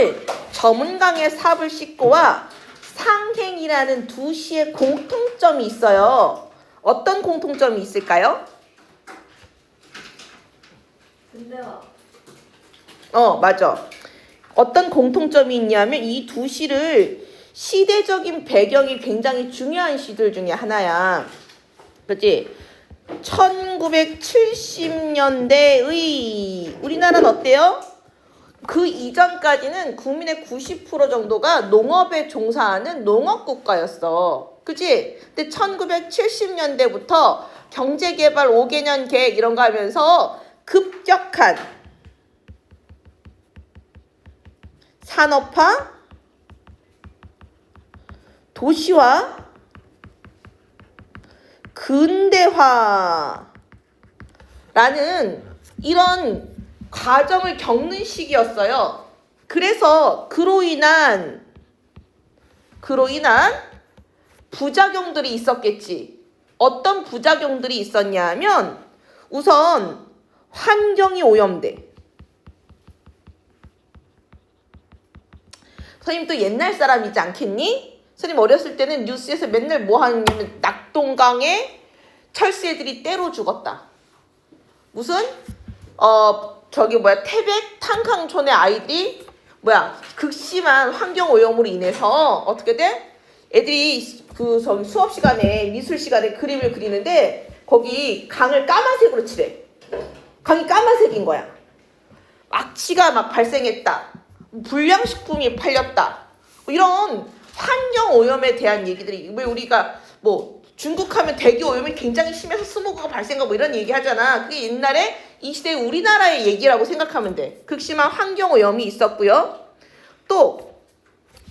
오늘 저문강의 삽을 씻고와 상행이라는 두 시의 공통점이 있어요. 어떤 공통점이 있을까요? 근데요. 맞아. 어떤 공통점이 있냐면 이 두 시를 시대적인 배경이 굉장히 중요한 시들 중에 하나야. 그렇지? 1970년대의 우리나라는 어때요? 그 이전까지는 국민의 90% 정도가 농업에 종사하는 농업국가였어. 그치? 근데 1970년대부터 경제개발 5개년 계획 이런 거 하면서 급격한 산업화, 도시화, 근대화라는 이런 과정을 겪는 시기였어요. 그래서 그로 인한 부작용들이 있었겠지. 어떤 부작용들이 있었냐 하면 우선 환경이 오염돼. 선생님 또 옛날 사람이지 않겠니? 선생님 어렸을 때는 뉴스에서 맨날 뭐 하냐면 낙동강에 철새들이 때로 죽었다. 무슨 태백 탄강촌의 아이들이 극심한 환경 오염으로 인해서 어떻게 돼? 애들이 수업 시간에 미술 시간에 그림을 그리는데 거기 강을 까만색으로 칠해. 강이 까만색인 거야. 악취가 막 발생했다. 불량식품이 팔렸다. 이런 환경 오염에 대한 얘기들이 왜 우리가 중국 하면 대기 오염이 굉장히 심해서 스모그가 발생하고 이런 얘기 하잖아. 그게 옛날에 이 시대 우리나라의 얘기라고 생각하면 돼. 극심한 환경 오염이 있었고요. 또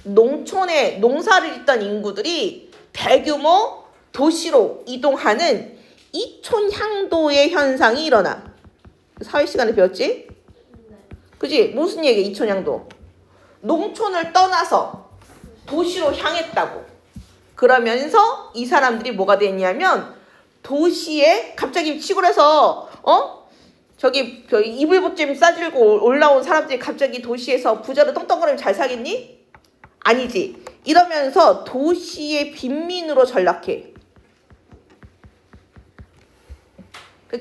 농촌에 농사를 짓던 인구들이 대규모 도시로 이동하는 이촌향도의 현상이 일어나. 사회 시간에 배웠지? 그지? 무슨 얘기야 이촌향도? 농촌을 떠나서 도시로 향했다고. 그러면서 이 사람들이 뭐가 됐냐면 도시에 갑자기 시골에서 이불보쯤 싸들고 올라온 사람들이 갑자기 도시에서 부자로 떵떵거리면 잘 살겠니? 아니지. 이러면서 도시의 빈민으로 전락해.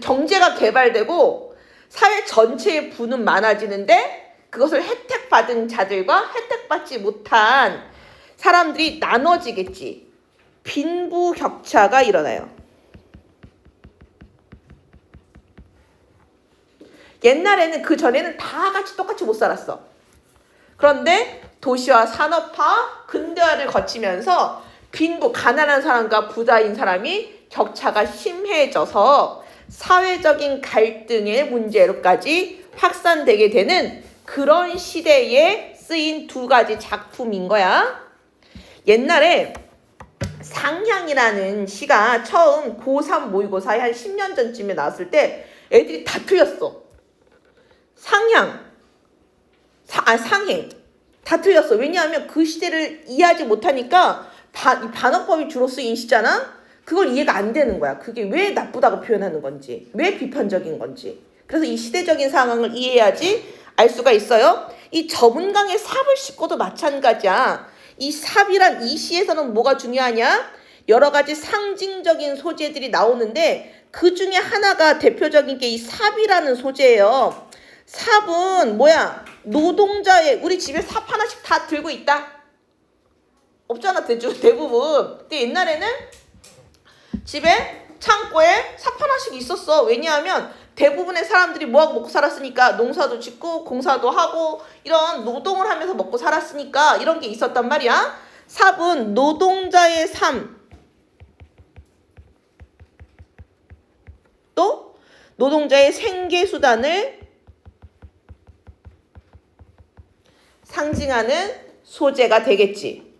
경제가 개발되고 사회 전체의 부는 많아지는데 그것을 혜택받은 자들과 혜택받지 못한 사람들이 나눠지겠지. 빈부격차가 일어나요. 옛날에는 그 전에는 다 같이 똑같이 못 살았어. 그런데 도시화, 산업화, 근대화를 거치면서 가난한 사람과 부자인 사람이 격차가 심해져서 사회적인 갈등의 문제로까지 확산되게 되는 그런 시대에 쓰인 두 가지 작품인 거야. 옛날에 상향이라는 시가 처음 고3 모의고사에 한 10년 전쯤에 나왔을 때 애들이 다 틀렸어. 상행 다 틀렸어. 왜냐하면 그 시대를 이해하지 못하니까 반어법이 주로 쓰인 시잖아. 그걸 이해가 안 되는 거야. 그게 왜 나쁘다고 표현하는 건지, 왜 비판적인 건지. 그래서 이 시대적인 상황을 이해해야지 알 수가 있어요. 이 저문강의 삽을 씻고도 마찬가지야. 이 삽이란 이 시에서는 뭐가 중요하냐? 여러 가지 상징적인 소재들이 나오는데 그 중에 하나가 대표적인 게 이 삽이라는 소재예요. 삽은 노동자의, 우리 집에 삽 하나씩 다 들고 있다? 없잖아, 대부분. 근데 옛날에는 집에 창고에 삽 하나씩 있었어. 왜냐하면 대부분의 사람들이 뭐하고 먹고 살았으니까 농사도 짓고 공사도 하고 이런 노동을 하면서 먹고 살았으니까 이런 게 있었단 말이야. 삽은 노동자의 삶, 또 노동자의 생계수단을 상징하는 소재가 되겠지.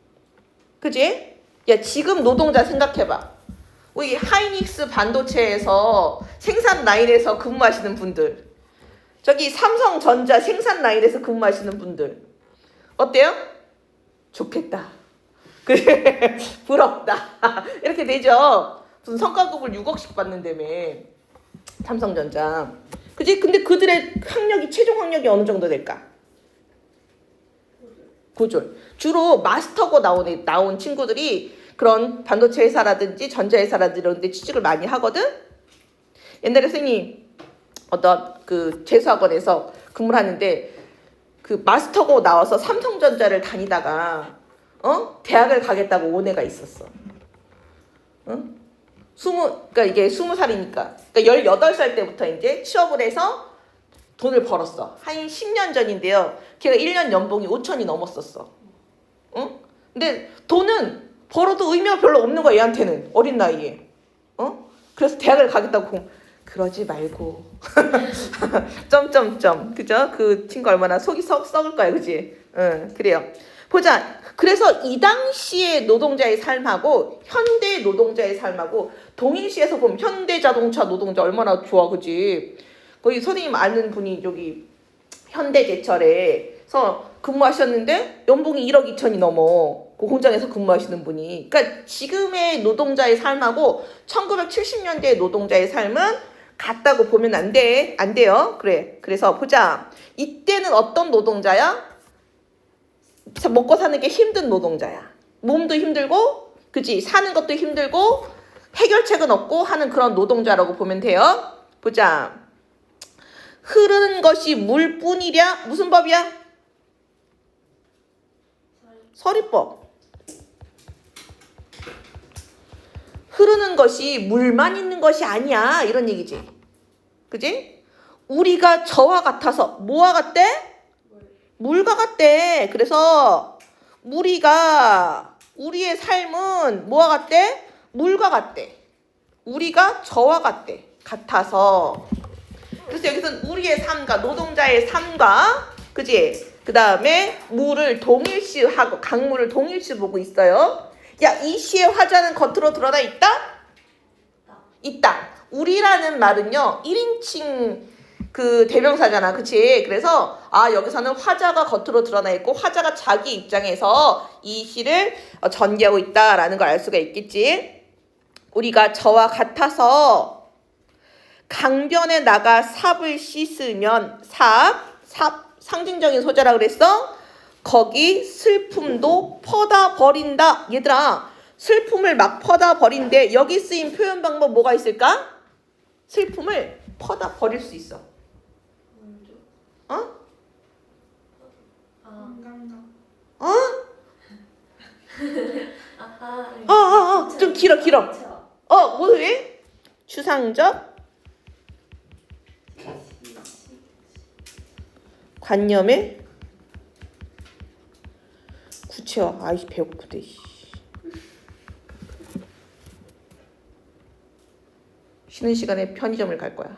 그지? 야, 지금 노동자 생각해봐. 우리 하이닉스 반도체에서 생산 라인에서 근무하시는 분들, 저기 삼성전자 생산 라인에서 근무하시는 분들 어때요? 좋겠다. 그래, 부럽다. 이렇게 되죠. 무슨 성과급을 6억씩 받는다며 삼성전자. 그지? 근데 그들의 학력이 최종 학력이 어느 정도 될까? 고졸. 주로 마스터고 나온 친구들이 그런 반도체 회사라든지 전자회사라든지 이런 데 취직을 많이 하거든. 옛날에 선생님 어떤 그 재수학원에서 근무를 하는데 그 마스터고 나와서 삼성전자를 다니다가 대학을 가겠다고 온 애가 있었어. 그러니까 이게 20살이니까. 그러니까 18살 때부터 이제 취업을 해서 돈을 벌었어. 한 10년 전인데요. 걔가 1년 연봉이 5천이 넘었었어. 근데 돈은 벌어도 의미가 별로 없는 거야, 얘한테는. 어린 나이에. 그래서 대학을 가겠다고. 그러지 말고. 점점점. 그죠? 그 친구 얼마나 속이 썩을 거야, 그지? 그래요. 보자. 그래서 이 당시의 노동자의 삶하고 현대 노동자의 삶하고 동일시해서 보면 현대자동차 노동자 얼마나 좋아, 그지? 거기 선생님 아는 분이 여기 현대제철에서 근무하셨는데 연봉이 1억 2천이 넘어. 그 공장에서 근무하시는 분이. 그러니까 지금의 노동자의 삶하고 1970년대 노동자의 삶은 같다고 보면 안 돼요. 그래. 그래서 보자. 이때는 어떤 노동자야? 먹고 사는 게 힘든 노동자야. 몸도 힘들고, 그치? 사는 것도 힘들고, 해결책은 없고 하는 그런 노동자라고 보면 돼요. 보자. 흐르는 것이 물뿐이랴? 무슨 법이야? 서리법. 흐르는 것이 물만 있는 것이 아니야. 이런 얘기지. 그지? 우리가 저와 같아서 뭐와 같대? 물과 같대. 그래서 우리의 삶은 뭐와 같대? 물과 같대. 우리가 저와 같대. 같아서. 그래서 여기서는 우리의 삶과 노동자의 삶과 그지? 그 다음에 물을 동일시하고 강물을 동일시 보고 있어요. 야, 이 시의 화자는 겉으로 드러나 있다? 있다. 우리라는 말은요 1인칭 그 대명사잖아, 그치? 그래서 여기서는 화자가 겉으로 드러나 있고 화자가 자기 입장에서 이 시를 전개하고 있다라는 걸 알 수가 있겠지. 우리가 저와 같아서 강변에 나가 삽을 씻으면 삽 상징적인 소재라 그랬어. 거기 슬픔도 퍼다 버린다. 얘들아, 슬픔을 막 퍼다 버린대. 여기 쓰인 표현 방법 뭐가 있을까? 슬픔을 퍼다 버릴 수 있어. 좀 길어. 뭐해? 추상적 관념의 구체화. 아이씨, 배고프대. 쉬는 시간에 편의점을 갈 거야.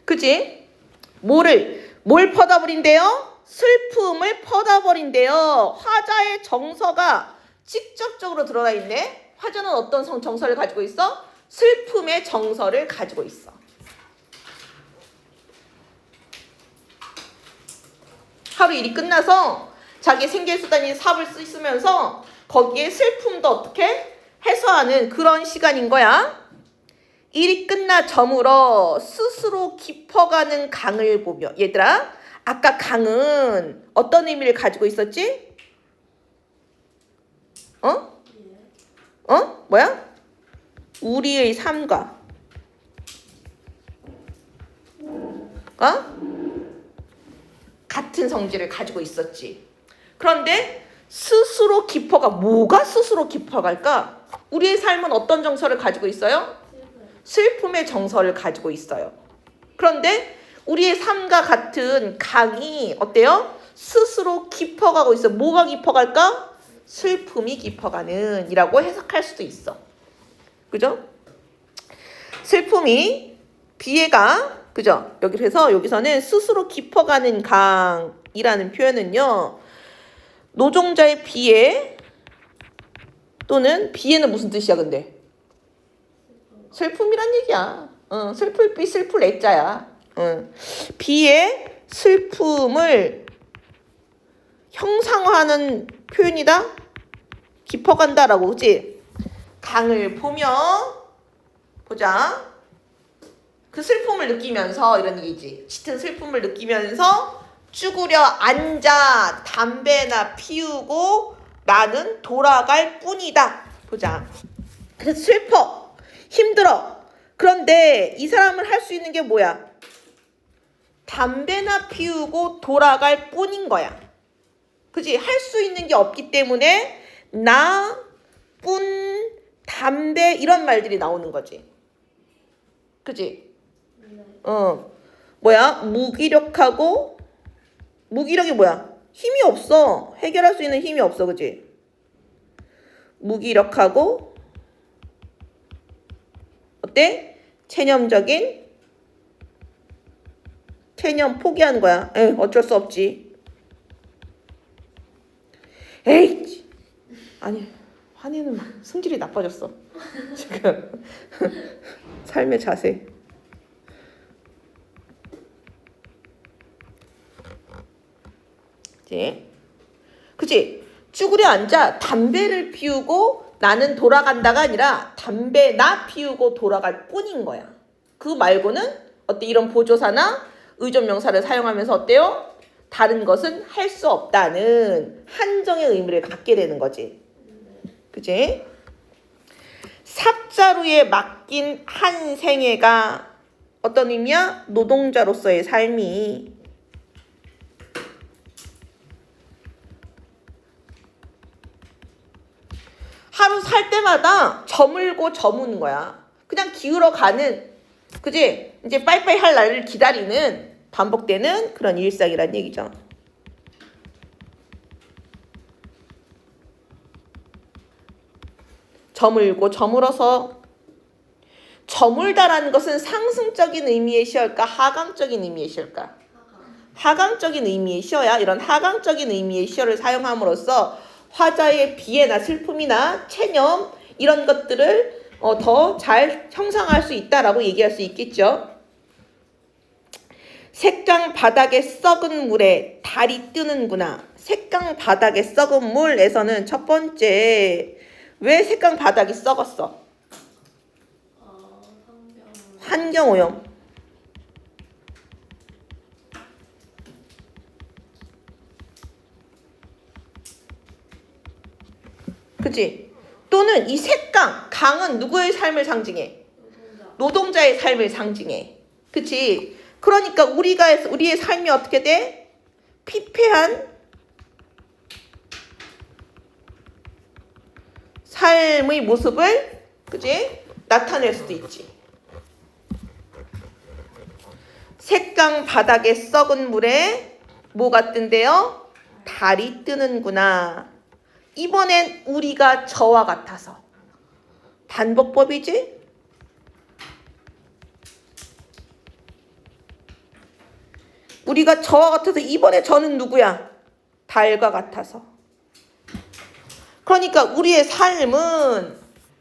그치? 뭘 퍼다버린대요? 슬픔을 퍼다버린대요. 화자의 정서가 직접적으로 드러나 있네. 화자는 어떤 정서를 가지고 있어? 슬픔의 정서를 가지고 있어. 하루 일이 끝나서 자기 생계수단인 삽을 쓰면서 거기에 슬픔도 어떻게 해소하는 그런 시간인 거야. 일이 끝나 저물어 스스로 깊어가는 강을 보며. 얘들아, 아까 강은 어떤 의미를 가지고 있었지? 뭐야? 우리의 삶과 같은 성질을 가지고 있었지. 그런데 스스로 깊어가, 뭐가 스스로 깊어갈까? 우리의 삶은 어떤 정서를 가지고 있어요? 슬픔의 정서를 가지고 있어요. 그런데 우리의 삶과 같은 강이 어때요? 스스로 깊어가고 있어. 뭐가 깊어갈까? 슬픔이 깊어가는 이라고 해석할 수도 있어. 그죠? 슬픔이 비애가, 그죠? 여기서는 스스로 깊어가는 강이라는 표현은요, 노동자의 비애 또는 비애는 무슨 뜻이야, 근데? 슬픔이란 얘기야. 슬플 비 슬플 애자야. 비애, 슬픔을 형상화하는 표현이다? 깊어간다라고, 그치? 강을 보며, 보자. 그 슬픔을 느끼면서 이런 얘기지. 짙은 슬픔을 느끼면서 쭈그려 앉아 담배나 피우고 나는 돌아갈 뿐이다. 보자. 그래서 슬퍼. 힘들어. 그런데 이 사람은 할 수 있는 게 뭐야? 담배나 피우고 돌아갈 뿐인 거야. 그지? 할 수 있는 게 없기 때문에 나, 뿐, 담배 이런 말들이 나오는 거지. 그지? 뭐야? 무기력이 뭐야? 힘이 없어. 해결할 수 있는 힘이 없어. 그지? 무기력하고 어때? 체념 포기하는 거야. 어쩔 수 없지. 에이! 아니, 환희는 막 성질이 나빠졌어. 지금 삶의 자세. 그치? 쭈그려 앉아 담배를 피우고 나는 돌아간다가 아니라 담배나 피우고 돌아갈 뿐인 거야. 그 말고는 어때? 이런 보조사나 의존명사를 사용하면서 어때요? 다른 것은 할 수 없다는 한정의 의미를 갖게 되는 거지. 그치? 삽자루에 맡긴 한 생애가 어떤 의미야? 노동자로서의 삶이. 하루 살 때마다 저물고 저무는 거야. 그냥 기울어 가는, 그지? 이제 빠이빠이 할 날을 기다리는, 반복되는 그런 일상이란 얘기죠. 저물고 저물어서. 저물다라는 것은 상승적인 의미의 시어일까? 하강적인 의미의 시어일까? 하강적인 의미의 시어야. 이런 하강적인 의미의 시어를 사용함으로써 화자의 비애나 슬픔이나 체념 이런 것들을 더 잘 형상할 수 있다라고 얘기할 수 있겠죠. 색강 바닥에 썩은 물에 달이 뜨는구나. 색강 바닥에 썩은 물에서는 첫 번째, 왜 색강 바닥이 썩었어? 환경오염. 그치? 또는 이 색강, 강은 누구의 삶을 상징해? 노동자의 삶을 상징해. 그치? 그러니까 우리의 삶이 어떻게 돼? 피폐한 삶의 모습을, 그치? 나타낼 수도 있지. 색강 바닥에 썩은 물에 뭐가 뜬대요? 달이 뜨는구나. 이번엔 우리가 저와 같아서. 반복법이지? 우리가 저와 같아서 이번에 저는 누구야? 달과 같아서. 그러니까 우리의 삶은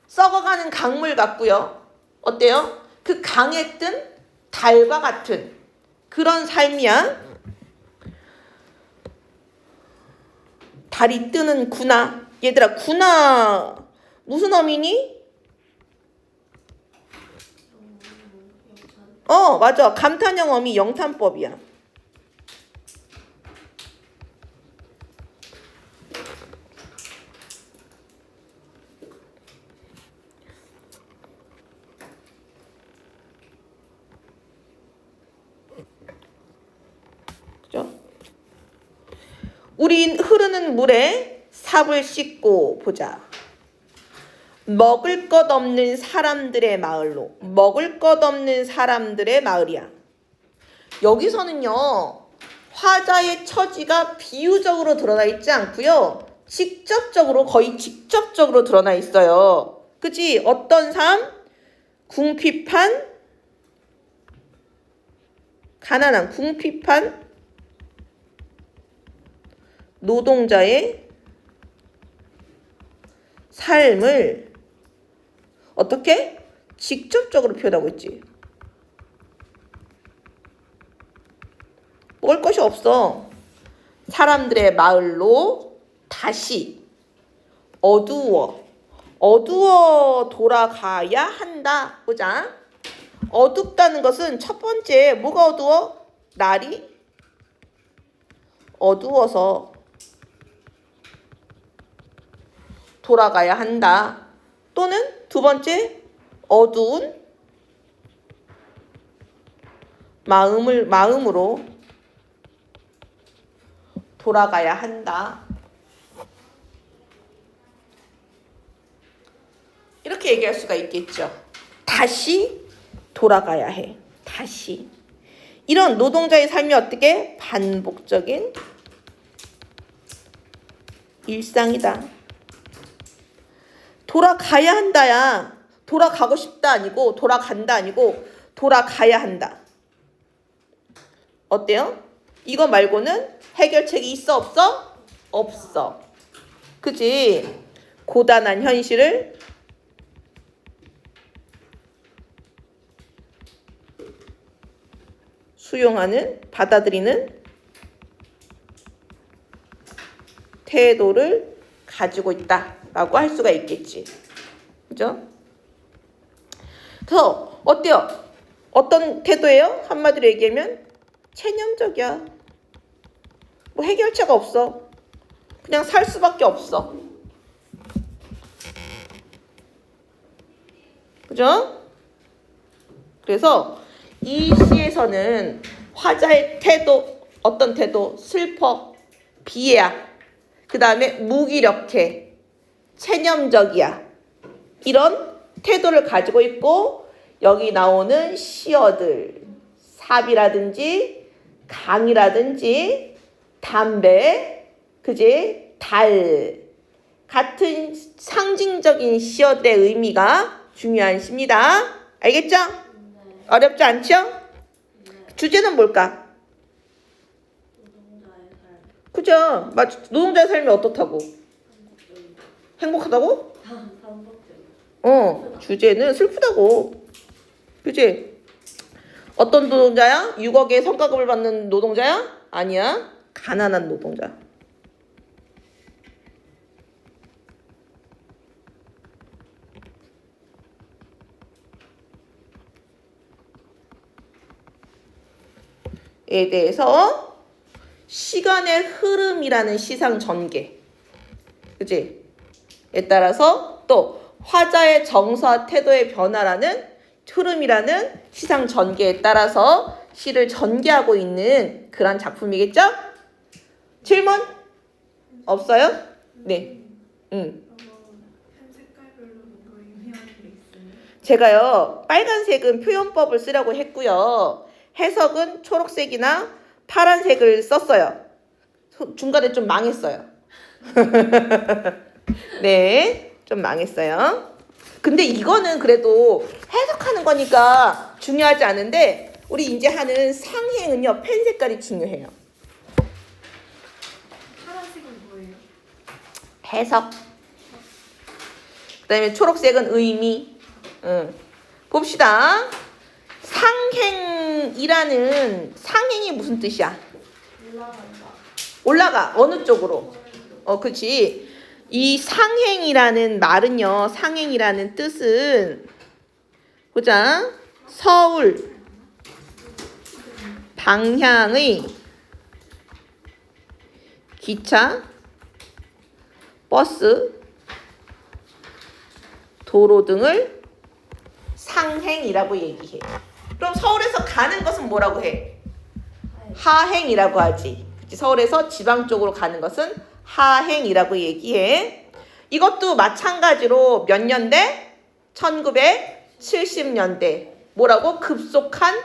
썩어가는 강물 같고요. 어때요? 그 강에 뜬 달과 같은 그런 삶이야. 달이 뜨는 구나. 얘들아, 구나 무슨 어미니? 맞아. 감탄형 어미 영탄법이야. 그죠? 우린 흐르는 물에 삽을 씻고 보자. 먹을 것 없는 사람들의 마을로. 먹을 것 없는 사람들의 마을이야. 여기서는요, 화자의 처지가 비유적으로 드러나 있지 않고요, 거의 직접적으로 드러나 있어요. 그치? 어떤 삶? 궁핍한, 가난한, 궁핍한 노동자의 삶을 어떻게? 직접적으로 표현하고 있지. 먹을 것이 없어. 사람들의 마을로 다시 어두워 돌아가야 한다. 보자. 어둡다는 것은 첫 번째 뭐가 어두워? 날이 어두워서 돌아가야 한다. 또는 두 번째, 어두운 마음으로 돌아가야 한다. 이렇게 얘기할 수가 있겠죠. 다시 돌아가야 해. 다시. 이런 노동자의 삶이 어떻게? 반복적인 일상이다. 돌아가야 한다야. 돌아가고 싶다 아니고 돌아간다 아니고 돌아가야 한다. 어때요? 이거 말고는 해결책이 있어 없어? 없어. 그지? 고단한 현실을 수용하는, 받아들이는 태도를 가지고 있다라고 할 수가 있겠지. 그죠? 그래서 어때요? 어떤 태도예요? 한마디로 얘기하면 체념적이야. 뭐 해결책 없어. 그냥 살 수밖에 없어. 그죠? 그래서 이 시에서는 화자의 태도, 어떤 태도? 슬퍼, 비애야. 그 다음에 무기력해, 체념적이야. 이런 태도를 가지고 있고, 여기 나오는 시어들, 삽이라든지 강이라든지 담배, 그지? 달 같은 상징적인 시어들의 의미가 중요한 시입니다. 알겠죠? 어렵지 않죠? 주제는 뭘까? 그죠? 노동자의 삶이 어떻다고? 행복하다고? 주제는 슬프다고. 그지? 어떤 노동자야? 6억의 성과급을 받는 노동자야? 아니야. 가난한 노동자. 에 대해서 시간의 흐름이라는 시상 전개. 그지? 에 따라서 또 화자의 정서와 태도의 변화라는 흐름이라는 시상 전개에 따라서 시를 전개하고 있는 그런 작품이겠죠? 질문? 없어요? 네. 색깔별로 뭔가 의미하는 게 있어요? 제가요, 빨간색은 표현법을 쓰라고 했고요. 해석은 초록색이나 파란색을 썼어요. 중간에 좀 망했어요. 네, 좀 망했어요. 근데 이거는 그래도 해석하는 거니까 중요하지 않은데 우리 이제 하는 상행은요, 펜 색깔이 중요해요. 파란색은 뭐예요? 해석. 그 다음에 초록색은 의미. 봅시다. 상행이 무슨 뜻이야? 올라간다. 올라가. 어느 쪽으로? 그치. 이 상행이라는 말은요, 상행이라는 뜻은, 보자. 서울 방향의 기차, 버스, 도로 등을 상행이라고 얘기해. 그럼 서울에서 가는 것은 뭐라고 해? 하행이라고 하지. 서울에서 지방 쪽으로 가는 것은 하행이라고 얘기해. 이것도 마찬가지로 몇 년대? 1970년대. 뭐라고? 급속한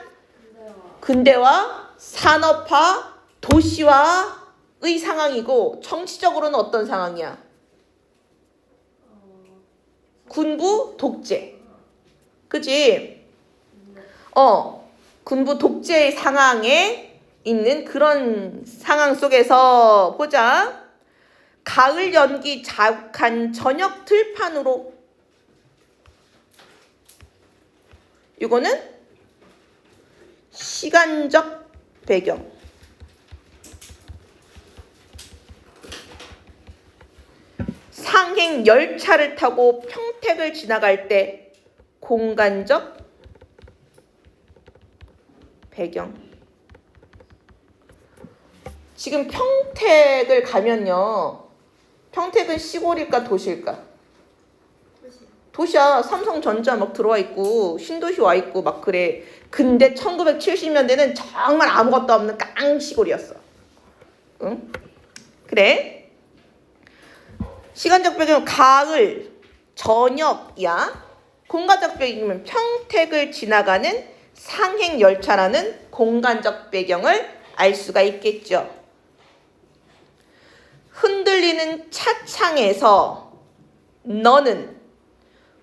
근대화, 산업화, 도시화의 상황이고 정치적으로는 어떤 상황이야? 군부 독재. 그치? 군부 독재의 상황에 있는 그런 상황 속에서 보자. 가을 연기 자욱한 저녁 들판으로. 이거는 시간적 배경. 상행 열차를 타고 평택을 지나갈 때 공간적 배경. 지금 평택을 가면요. 평택은 시골일까 도시일까? 도시야. 삼성전자 막 들어와 있고 신도시 와 있고 막 그래. 근데 1970년대는 정말 아무것도 없는 깡 시골이었어. 응? 그래. 시간적 배경은 가을, 저녁이야. 공간적 배경은 평택을 지나가는 상행 열차라는 공간적 배경을 알 수가 있겠죠. 흔들리는 차창에서 너는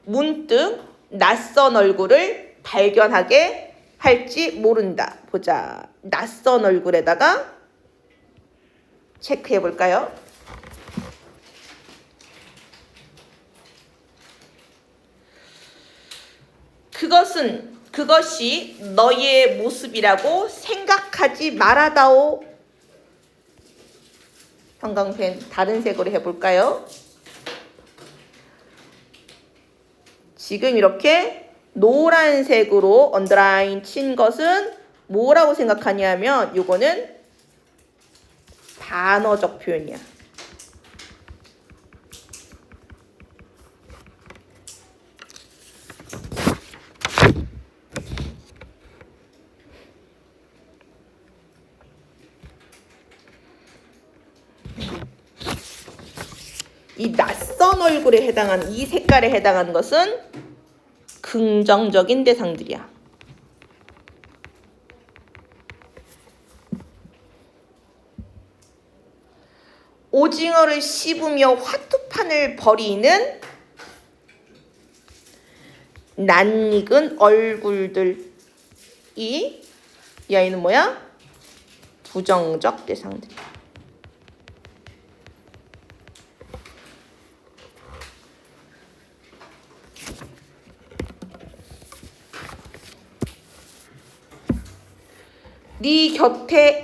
문득 낯선 얼굴을 발견하게 할지 모른다. 보자. 낯선 얼굴에다가 체크해 볼까요? 그것이 너의 모습이라고 생각하지 말아다오. 형광펜 다른 색으로 해볼까요? 지금 이렇게 노란색으로 언더라인 친 것은 뭐라고 생각하냐면 요거는 반어적 표현이야. 이 낯선 얼굴에 해당하는 이 색깔에 해당하는 것은 긍정적인 대상들이야. 오징어를 씹으며 화투판을 벌이는 낯익은 얼굴들. 이 아이는 뭐야? 부정적 대상들이야. 네 곁에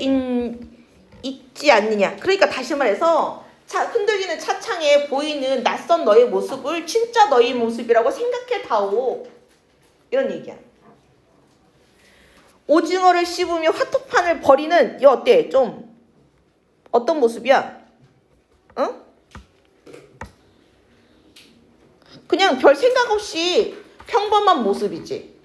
있지 않느냐. 그러니까 다시 말해서 흔들리는 차창에 보이는 낯선 너의 모습을 진짜 너의 모습이라고 생각해다오. 이런 얘기야. 오징어를 씹으며 화투판을 벌이는 이 어때? 좀 어떤 모습이야? 응? 그냥 별 생각 없이 평범한 모습이지.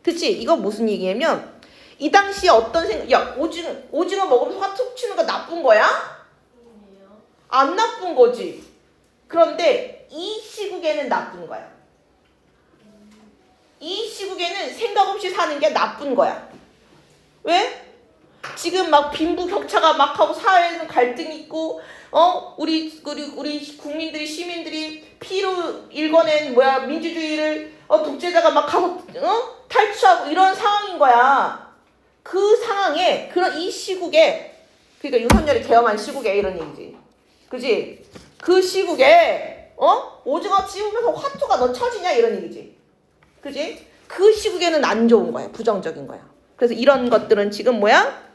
그치? 이거 무슨 얘기냐면 이 당시에 어떤 생각, 야, 오징어 먹으면서 화투 치는 거 나쁜 거야? 안 나쁜 거지. 그런데 이 시국에는 나쁜 거야. 이 시국에는 생각 없이 사는 게 나쁜 거야. 왜? 지금 막 빈부격차가 막 하고 사회에는 갈등이 있고, 우리 국민들이, 시민들이 피로 일궈낸 민주주의를 독재자가 막 하고 탈취하고 이런 상황인 거야. 그 상황에 이 시국에, 그러니까 윤석열이 계엄한 시국에 이런 얘기지. 그지? 그 시국에 오징어 씹으면서 화투가 너 처지냐 이런 얘기지. 그지? 그 시국에는 안 좋은 거야. 부정적인 거야. 그래서 이런 것들은 지금 뭐야?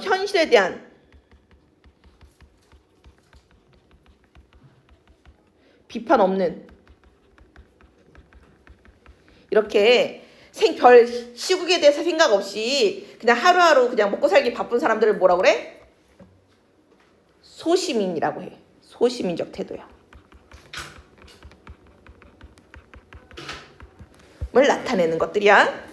현실에 대한 비판 없는 이렇게 별 시국에 대해서 생각 없이 그냥 하루하루 그냥 먹고 살기 바쁜 사람들을 뭐라고 그래? 소시민이라고 해. 소시민적 태도야. 뭘 나타내는 것들이야?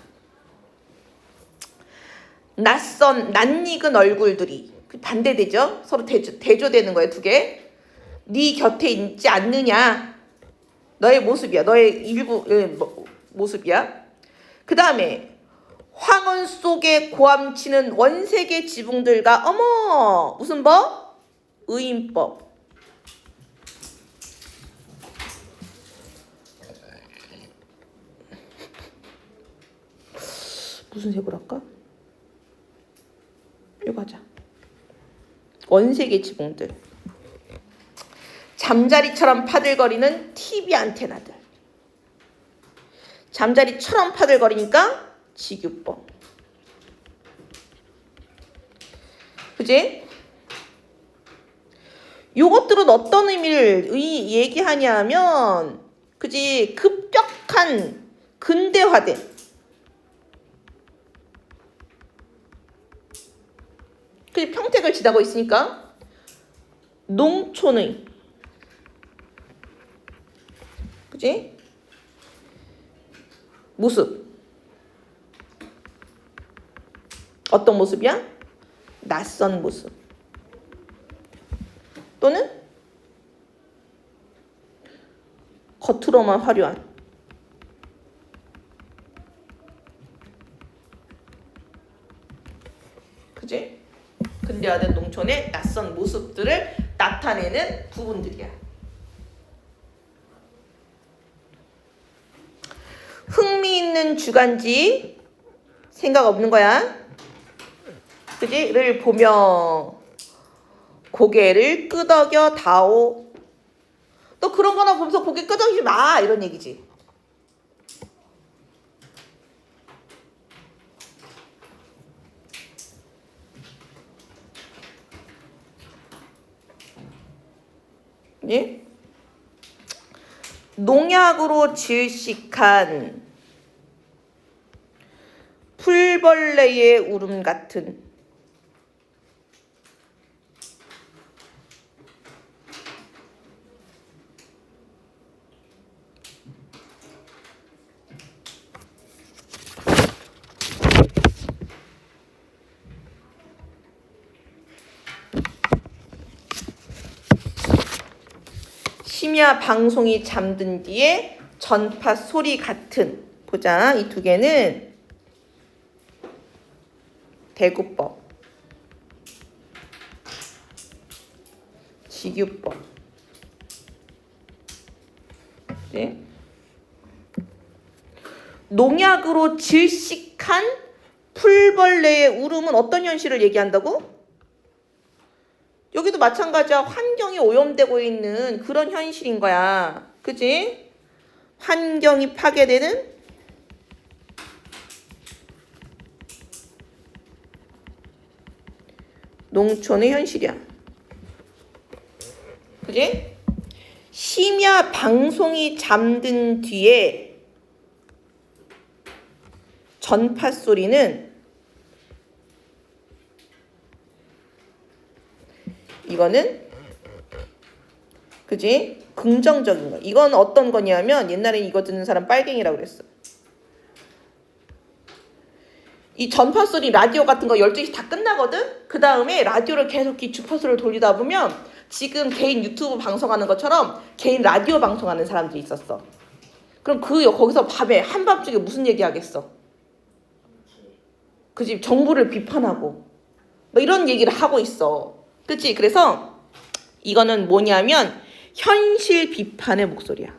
낯익은 얼굴들이 반대되죠? 서로 대조되는 거예요. 두 개. 네 곁에 있지 않느냐. 너의 모습이야. 너의 일부 모습이야. 그 다음에 황혼 속에 고함치는 원색의 지붕들과 어머 무슨 법? 의인법. 무슨 색으로 할까? 이거 하자. 원색의 지붕들. 잠자리처럼 파들거리는 TV 안테나들. 잠자리처럼 파들거리니까 지규법. 그지? 요것들은 어떤 의미를 얘기하냐 하면 그지? 급격한 근대화된 그 평택을 지나고 있으니까 농촌의 그지? 모습. 어떤 모습이야? 낯선 모습. 또는 겉으로만 화려한. 그지? 근대화된 농촌의 낯선 모습들을 나타내는 부분들이야. 흥미있는 주간지 생각 없는 거야. 그지? 를 보며 고개를 끄덕여 다오. 또 그런 거나 보면서 고개 끄덕이지 마 이런 얘기지. 예? 농약으로 질식한 풀벌레의 울음 같은 심야 방송이 잠든 뒤에 전파 소리 같은. 보자. 이 두 개는 대구법, 직유법. 네. 농약으로 질식한 풀벌레의 울음은 어떤 현실을 얘기한다고? 여기도 마찬가지야. 환경이 오염되고 있는 그런 현실인 거야. 그지? 환경이 파괴되는 농촌의 현실이야. 그지? 심야 방송이 잠든 뒤에 전파 소리는 이거는 그지? 긍정적인 거. 이건 어떤 거냐면 옛날에 이거 듣는 사람 빨갱이라고 그랬어. 이 전파 소리 라디오 같은 거 12시 다 끝나거든? 그 다음에 라디오를 계속 이 주파수를 돌리다 보면 지금 개인 유튜브 방송하는 것처럼 개인 라디오 방송하는 사람들이 있었어. 그럼 거기서 밤에 한밤중에 무슨 얘기 하겠어? 그지? 정부를 비판하고 뭐 이런 얘기를 하고 있어. 그치? 그래서 이거는 뭐냐면 현실 비판의 목소리야.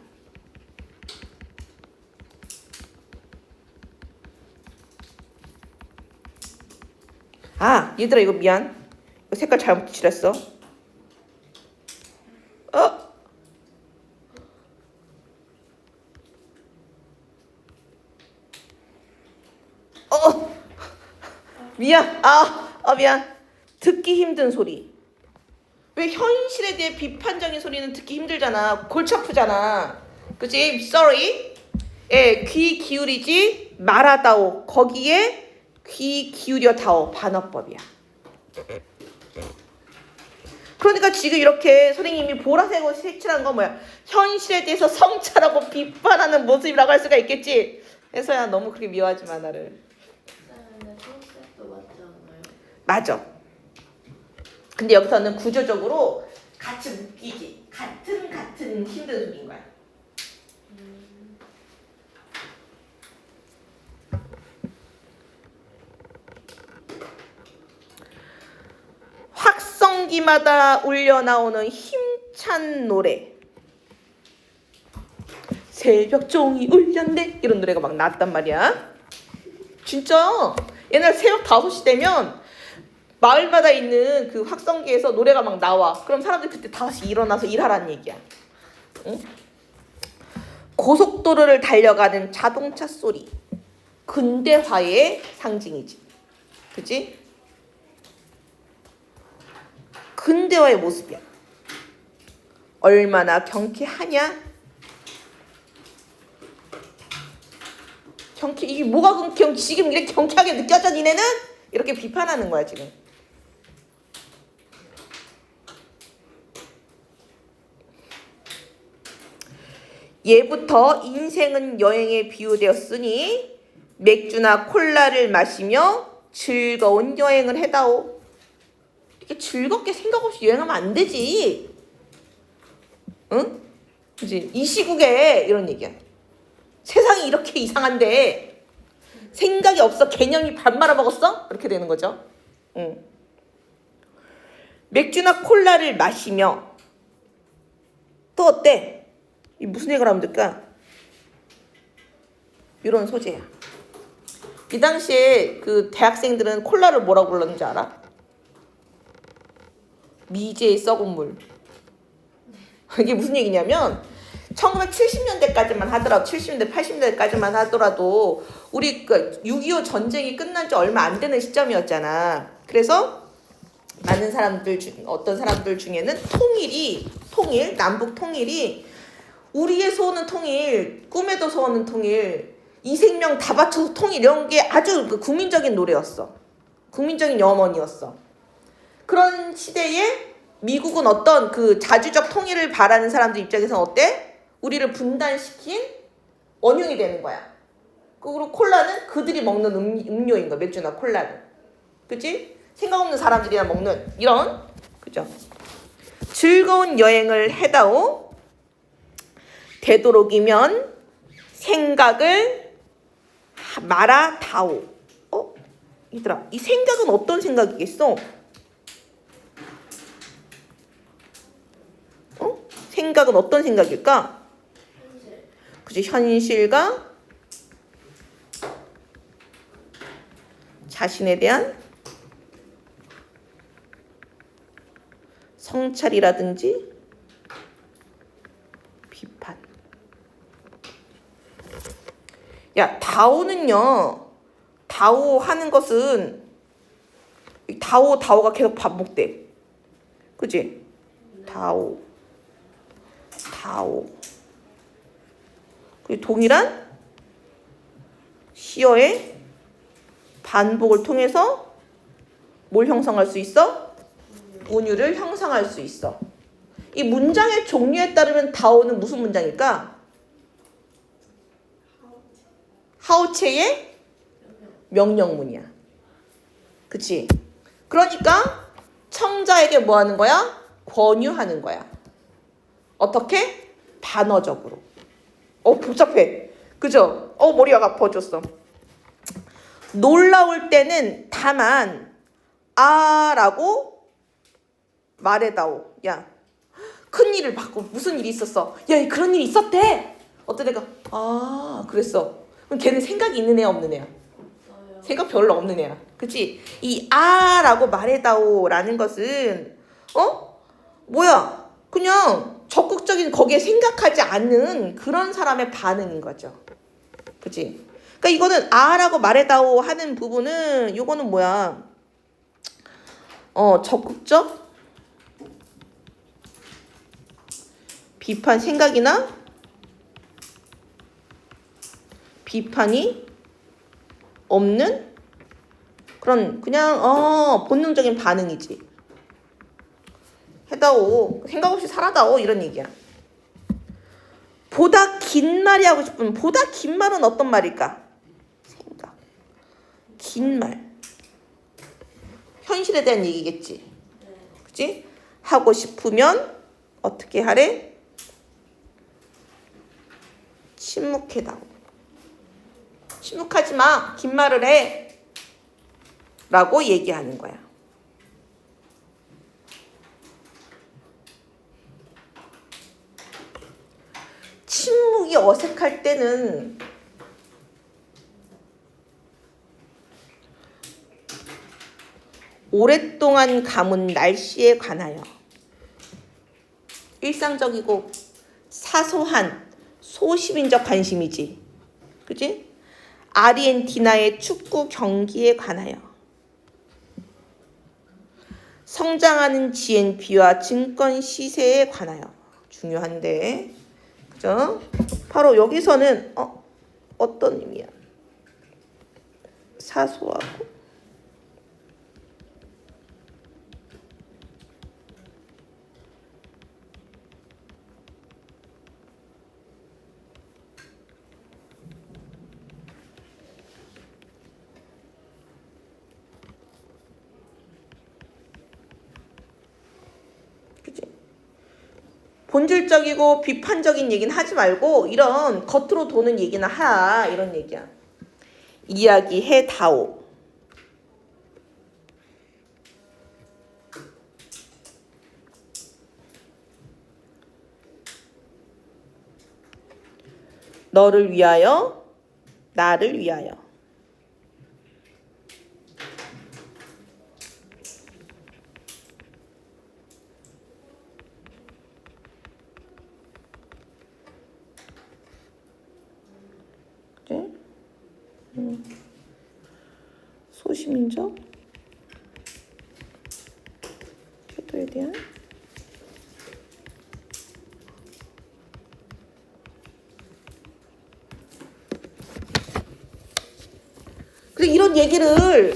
아, 얘들아 이거 미안. 이거 색깔 잘못 칠했어. 미안. 미안. 듣기 힘든 소리. 왜 현실에 대해 비판적인 소리는 듣기 힘들잖아. 골치 아프잖아. 그치? Sorry. 예, 귀 기울이지 말아다오. 거기에 귀 기울여다오. 반어법이야. 그러니까 지금 이렇게 선생님이 보라색으로 색칠한 건 뭐야? 현실에 대해서 성찰하고 비판하는 모습이라고 할 수가 있겠지. 해서야 너무 그렇게 미워하지 마 나를. 근데 초록색도 맞지 않나요? 맞아. 근데 여기서는 구조적으로 같이 묶이지. 같은 힘든 소리인 거야. 확성기마다 울려 나오는 힘찬 노래. 새벽종이 울렸네 이런 노래가 막 나왔단 말이야. 진짜 옛날 새벽 5시 되면 마을마다 있는 그 확성기에서 노래가 막 나와. 그럼 사람들이 그때 5시 일어나서 일하라는 얘기야. 응? 고속도로를 달려가는 자동차 소리. 근대화의 상징이지. 그치? 근대화의 모습이야. 얼마나 경쾌하냐? 이게 뭐가 지금 이렇게 경쾌하게 느껴져 니네는? 이렇게 비판하는 거야 지금. 예부터 인생은 여행에 비유되었으니 맥주나 콜라를 마시며 즐거운 여행을 해다오. 이렇게 즐겁게 생각 없이 여행하면 안 되지. 응? 그지? 이 시국에 이런 얘기야. 세상이 이렇게 이상한데 생각이 없어? 개념이 밥 말아먹었어? 이렇게 되는 거죠. 응. 맥주나 콜라를 마시며 또 어때? 이 무슨 얘기를 하면 될까? 이런 소재야. 이 당시에 그 대학생들은 콜라를 뭐라고 불렀는지 알아? 미제의 썩은 물. 이게 무슨 얘기냐면 1970년대까지만 하더라도 70년대 80년대까지만 하더라도 우리 그 6.25 전쟁이 끝난 지 얼마 안 되는 시점이었잖아. 그래서 많은 사람들 어떤 사람들 중에는 통일 남북 통일이 우리의 소원은 통일, 꿈에도 소원은 통일, 이 생명 다 바쳐서 통일 이런 게 아주 그 국민적인 노래였어. 국민적인 염원이었어. 그런 시대에 미국은 어떤 그 자주적 통일을 바라는 사람들 입장에서는 어때? 우리를 분단시킨 원흉이 되는 거야. 그리고 콜라는 그들이 먹는 음료인 거야. 맥주나 콜라는. 그치? 생각 없는 사람들이나 먹는 이런, 그죠? 즐거운 여행을 해다오. 되도록이면 생각을 말아다오. 얘들아, 이 생각은 어떤 생각이겠어? 생각은 어떤 생각일까? 현실. 그치, 현실과 자신에 대한 성찰이라든지 비판. 야, 다오 하는 것은 다오가 계속 반복돼. 그치? 다오. 그 동일한 시어의 반복을 통해서 뭘 형성할 수 있어? 운율을 형성할 수 있어. 이 문장의 종류에 따르면 다오는 무슨 문장일까? 하오체의 명령문이야. 그치? 그러니까 청자에게 뭐 하는 거야? 권유하는 거야. 어떻게? 반어적으로. 복잡해. 그죠? 머리가 아파졌어. 놀라울 때는 다만 아라고 말해다오. 야, 큰일을 받고 무슨 일이 있었어? 야, 그런 일이 있었대. 어떤 애가 그랬어. 그럼 걔는 생각이 있는 애야 없는 애야? 없어요. 생각 별로 없는 애야. 그치? 이 아라고 말해다오라는 것은 뭐야? 그냥 적극적인 거기에 생각하지 않는 그런 사람의 반응인 거죠. 그치? 그러니까 이거는 아라고 말해다오 하는 부분은 요거는 뭐야? 적극적 비판 생각이나 비판이 없는 그런 그냥 본능적인 반응이지. 해다오. 생각 없이 살아다오. 이런 얘기야. 보다 긴 말이 하고 싶으면 보다 긴 말은 어떤 말일까? 생각. 긴 말. 현실에 대한 얘기겠지. 그치? 하고 싶으면 어떻게 하래? 침묵해다오. 침묵하지 마. 긴 말을 해. 라고 얘기하는 거야. 침묵이 어색할 때는 오랫동안 감은 날씨에 관하여 일상적이고 사소한 소시민적 관심이지. 그치? 아르헨티나의 축구 경기에 관하여 성장하는 GNP와 증권 시세에 관하여 중요한데 그죠? 바로 여기서는 어떤 의미야? 사소하고 본질적이고 비판적인 얘기는 하지 말고 이런 겉으로 도는 얘기나 하라 이런 얘기야. 이야기해 다오. 너를 위하여, 나를 위하여. 그래? 소시민적 태도에 대한 근데 이런 얘기를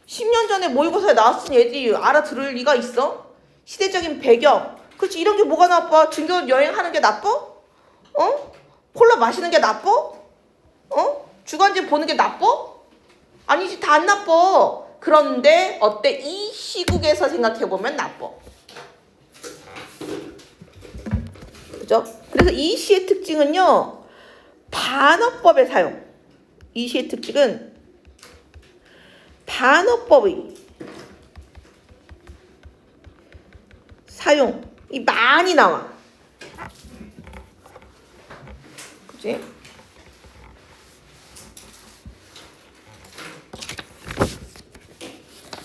10년 전에 모의고사에 나왔으니 애들이 알아들을 리가 있어? 시대적인 배경. 그렇지, 이런 게 뭐가 나빠? 중교 여행하는 게 나빠? 콜라 마시는 게 나빠? 주간지 보는 게 나빠? 아니지, 다 안 나빠. 그런데 어때? 이 시국에서 생각해보면 나빠. 그죠? 그래서 이 시의 특징은요, 반어법의 사용. 이 시의 특징은 반어법의 사용이 많이 나와. 그치?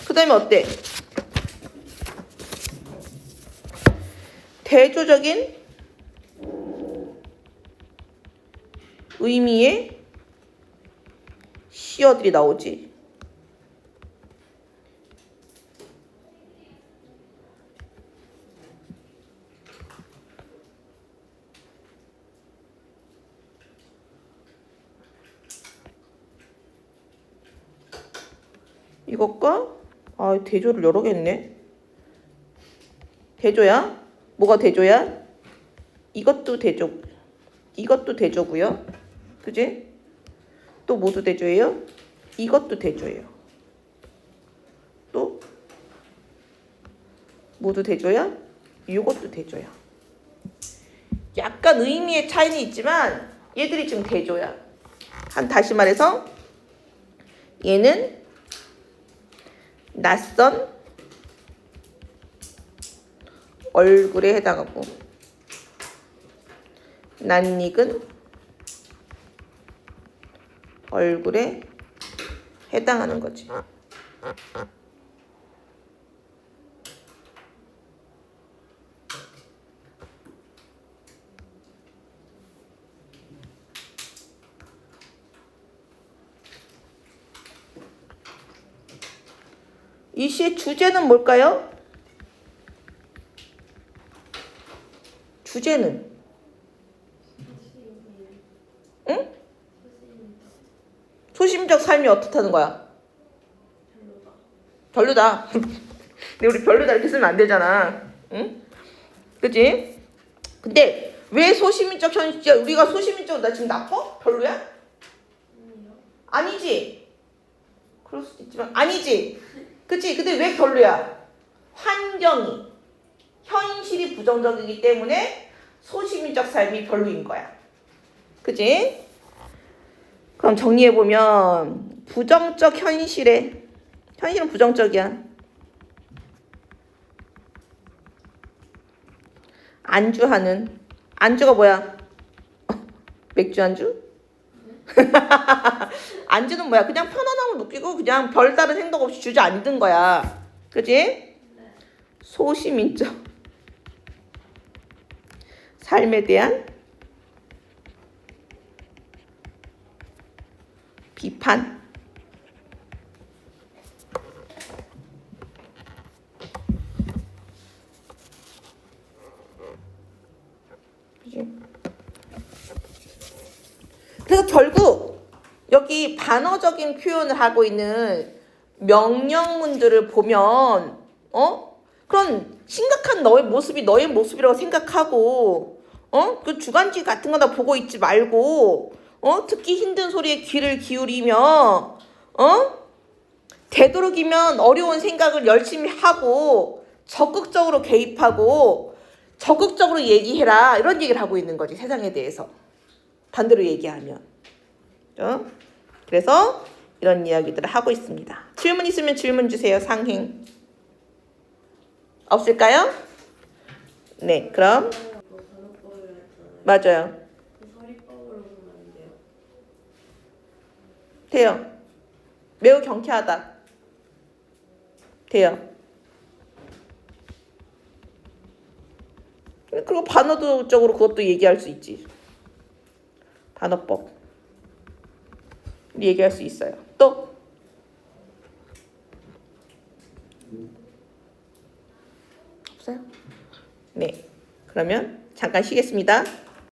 그 다음에 어때? 대조적인 의미의 시어들이 나오지. 이것과 대조를 여러 개 했네. 대조야? 뭐가 대조야? 이것도 대조. 이것도 대조고요. 그지? 또 모두 대조예요? 이것도 대조예요. 또 모두 대조야? 이것도 대조야. 약간 의미의 차이는 있지만 얘들이 지금 대조야. 다시 말해서 얘는 낯선 얼굴에 해당하고 낯익은 얼굴에 해당하는 거지. 이 시의 주제는 뭘까요? 주제는? 응? 소심적 삶이 어떻다는 거야? 별로다. 근데 우리 별로다 이렇게 쓰면 안 되잖아. 응? 그치? 근데 왜 소시민적 현실? 우리가 소시민적 나 지금 나빠? 별로야? 아니지. 그럴 수도 있지만 아니지. 그치? 근데 왜 별로야? 환경이 현실이 부정적이기 때문에 소시민적 삶이 별로인 거야. 그치? 그럼 정리해보면 부정적 현실은 부정적이야. 안주가 뭐야? 맥주 안주? 안주는 뭐야? 그냥 편안함을 느끼고 그냥 별다른 생각 없이 주저앉은 거야. 그치? 소시민적 삶에 대한 비판. 그치? 그래서 결국 여기 반어적인 표현을 하고 있는 명령문들을 보면 그런 심각한 너의 모습이 너의 모습이라고 생각하고 그 주간지 같은 거나 보고 있지 말고 듣기 힘든 소리에 귀를 기울이며 되도록이면 어려운 생각을 열심히 하고 적극적으로 개입하고 적극적으로 얘기해라 이런 얘기를 하고 있는 거지 세상에 대해서 반대로 얘기하면. 그래서 이런 이야기들을 하고 있습니다. 질문 있으면 질문 주세요. 상행 없을까요? 네, 그럼 단어법이라 했잖아요. 맞아요. 서리법으로 보면 안 돼요. 돼요. 매우 경쾌하다. 돼요. 그리고 반어도적으로 그것도 얘기할 수 있지. 단어법 얘기할 수 있어요. 또 없어요? 네. 그러면 잠깐 쉬겠습니다.